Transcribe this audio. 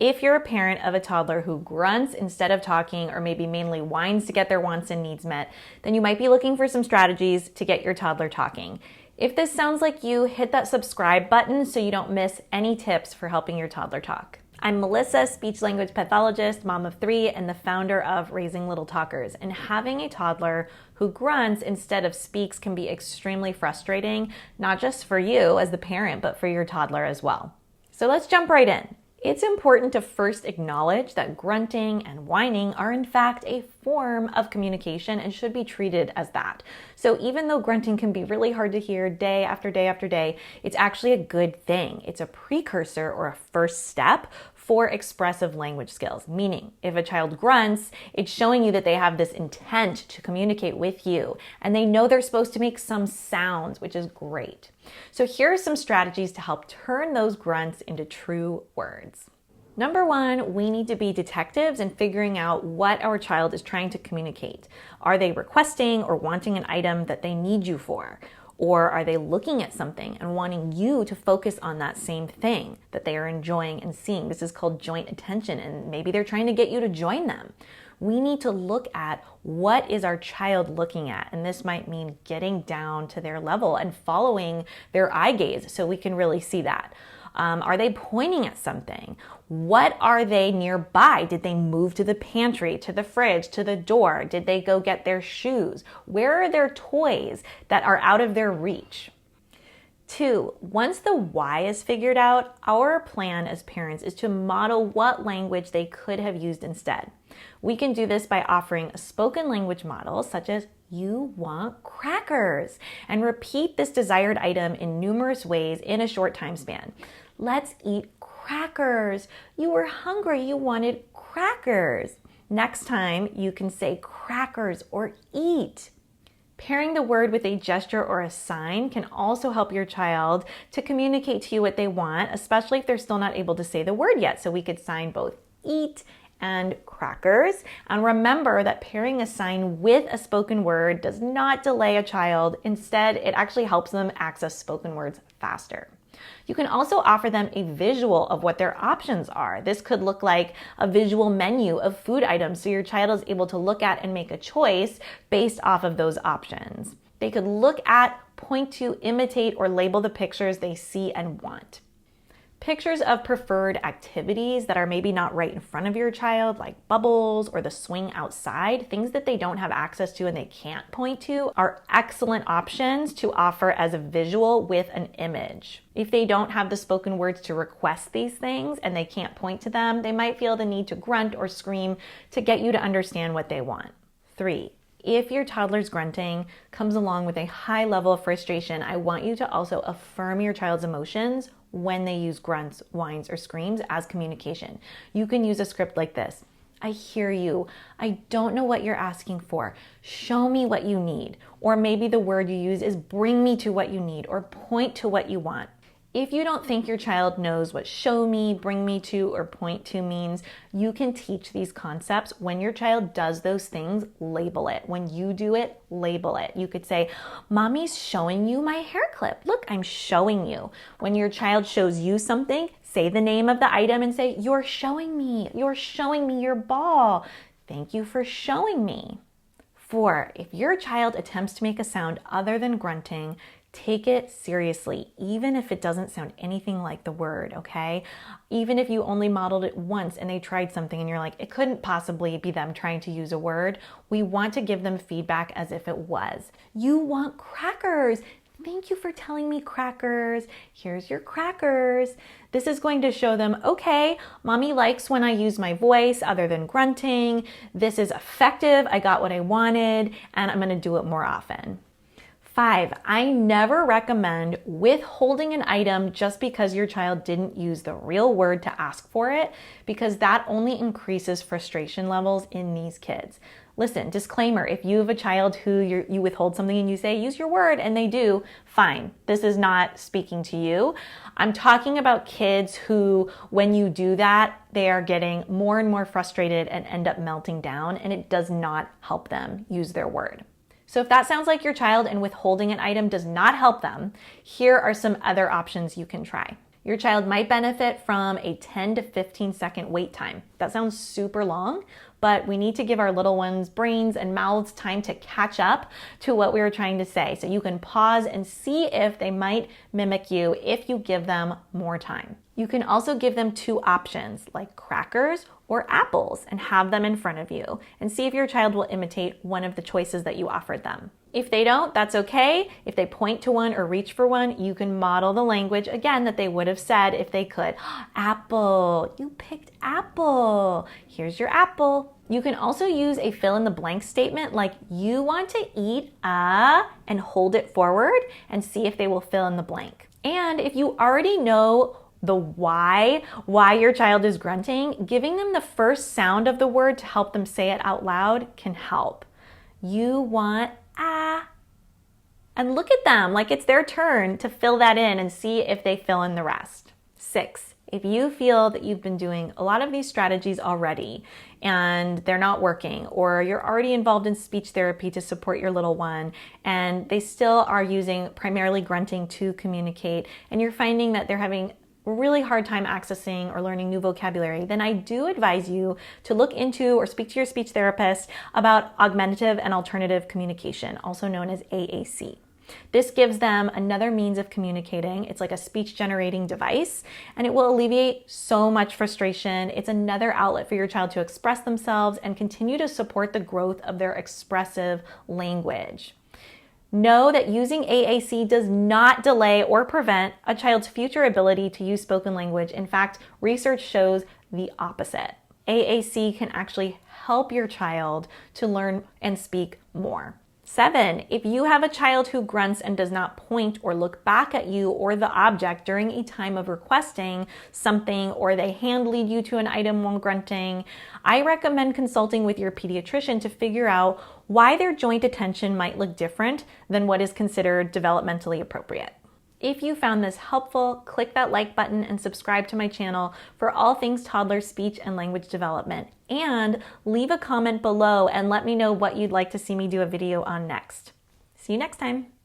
If you're a parent of a toddler who grunts instead of talking, or maybe mainly whines to get their wants and needs met, then you might be looking for some strategies to get your toddler talking. If this sounds like you, hit that subscribe button so you don't miss any tips for helping your toddler talk. I'm Melissa, speech-language pathologist, mom of 3, and the founder of Raising Little Talkers. And having a toddler who grunts instead of speaks can be extremely frustrating, not just for you as the parent, but for your toddler as well. So let's jump right in. It's important to first acknowledge that grunting and whining are in fact a form of communication and should be treated as that. So even though grunting can be really hard to hear day after day after day, it's actually a good thing. It's a precursor or a first step for expressive language skills, meaning if a child grunts, it's showing you that they have this intent to communicate with you and they know they're supposed to make some sounds, which is great. So here are some strategies to help turn those grunts into true words. Number 1, we need to be detectives in figuring out what our child is trying to communicate. Are they requesting or wanting an item that they need you for? Or are they looking at something and wanting you to focus on that same thing that they are enjoying and seeing? This is called joint attention, and maybe they're trying to get you to join them. We need to look at what is our child looking at, and this might mean getting down to their level and following their eye gaze so we can really see that. Are they pointing at something? What are they nearby? Did they move to the pantry, to the fridge, to the door? Did they go get their shoes? Where are their toys that are out of their reach? 2, once the why is figured out, our plan as parents is to model what language they could have used instead. We can do this by offering a spoken language model such as "you want crackers," and repeat this desired item in numerous ways in a short time span. Let's eat crackers. You were hungry, you wanted crackers. Next time you can say crackers or eat. Pairing the word with a gesture or a sign can also help your child to communicate to you what they want, especially if they're still not able to say the word yet. So we could sign both eat and crackers. And remember that pairing a sign with a spoken word does not delay a child. Instead, it actually helps them access spoken words faster. You can also offer them a visual of what their options are. This could look like a visual menu of food items so your child is able to look at and make a choice based off of those options. They could look at, point to, imitate, or label the pictures they see and want. Pictures of preferred activities that are maybe not right in front of your child, like bubbles or the swing outside, things that they don't have access to and they can't point to, are excellent options to offer as a visual with an image. If they don't have the spoken words to request these things and they can't point to them, they might feel the need to grunt or scream to get you to understand what they want. 3, if your toddler's grunting comes along with a high level of frustration, I want you to also affirm your child's emotions when they use grunts, whines, or screams as communication. You can use a script like this. I hear you. I don't know what you're asking for. Show me what you need. Or maybe the word you use is bring me to what you need or point to what you want. If you don't think your child knows what show me, bring me to, or point to means, you can teach these concepts. When your child does those things, label it. When you do it, label it. You could say, Mommy's showing you my hair clip. Look, I'm showing you. When your child shows you something, say the name of the item and say, you're showing me your ball. Thank you for showing me. 4, if your child attempts to make a sound other than grunting, take it seriously, even if it doesn't sound anything like the word, okay? Even if you only modeled it once and they tried something and you're like, it couldn't possibly be them trying to use a word, we want to give them feedback as if it was. You want crackers. Thank you for telling me crackers. Here's your crackers. This is going to show them, okay, Mommy likes when I use my voice other than grunting. This is effective. I got what I wanted, and I'm going to do it more often. 5, I never recommend withholding an item just because your child didn't use the real word to ask for it, because that only increases frustration levels in these kids. Listen, disclaimer, if you have a child who you withhold something and you say, use your word, and they do, fine. This is not speaking to you. I'm talking about kids who, when you do that, they are getting more and more frustrated and end up melting down, and it does not help them use their word. So if that sounds like your child and withholding an item does not help them, here are some other options you can try. Your child might benefit from a 10 to 15 second wait time. That sounds super long, but we need to give our little ones' brains and mouths time to catch up to what we were trying to say. So you can pause and see if they might mimic you if you give them more time. You can also give them two options like crackers or apples and have them in front of you and see if your child will imitate one of the choices that you offered them. If they don't, that's okay. If they point to one or reach for one, you can model the language again that they would have said if they could. Apple, you picked apple. Here's your apple. You can also use a fill in the blank statement like you want to eat and hold it forward and see if they will fill in the blank. And if you already know the why your child is grunting, giving them the first sound of the word to help them say it out loud can help. You want and look at them like it's their turn to fill that in and see if they fill in the rest. 6, if you feel that you've been doing a lot of these strategies already and they're not working, or you're already involved in speech therapy to support your little one and they still are using primarily grunting to communicate, and you're finding that they're having a really hard time accessing or learning new vocabulary, then I do advise you to look into or speak to your speech therapist about augmentative and alternative communication, also known as AAC. This gives them another means of communicating. It's like a speech generating device, and it will alleviate so much frustration. It's another outlet for your child to express themselves and continue to support the growth of their expressive language. Know that using AAC does not delay or prevent a child's future ability to use spoken language. In fact, research shows the opposite. AAC can actually help your child to learn and speak more. 7, if you have a child who grunts and does not point or look back at you or the object during a time of requesting something, or they hand lead you to an item while grunting, I recommend consulting with your pediatrician to figure out why their joint attention might look different than what is considered developmentally appropriate. If you found this helpful, click that like button and subscribe to my channel for all things toddler speech and language development. And leave a comment below and let me know what you'd like to see me do a video on next. See you next time.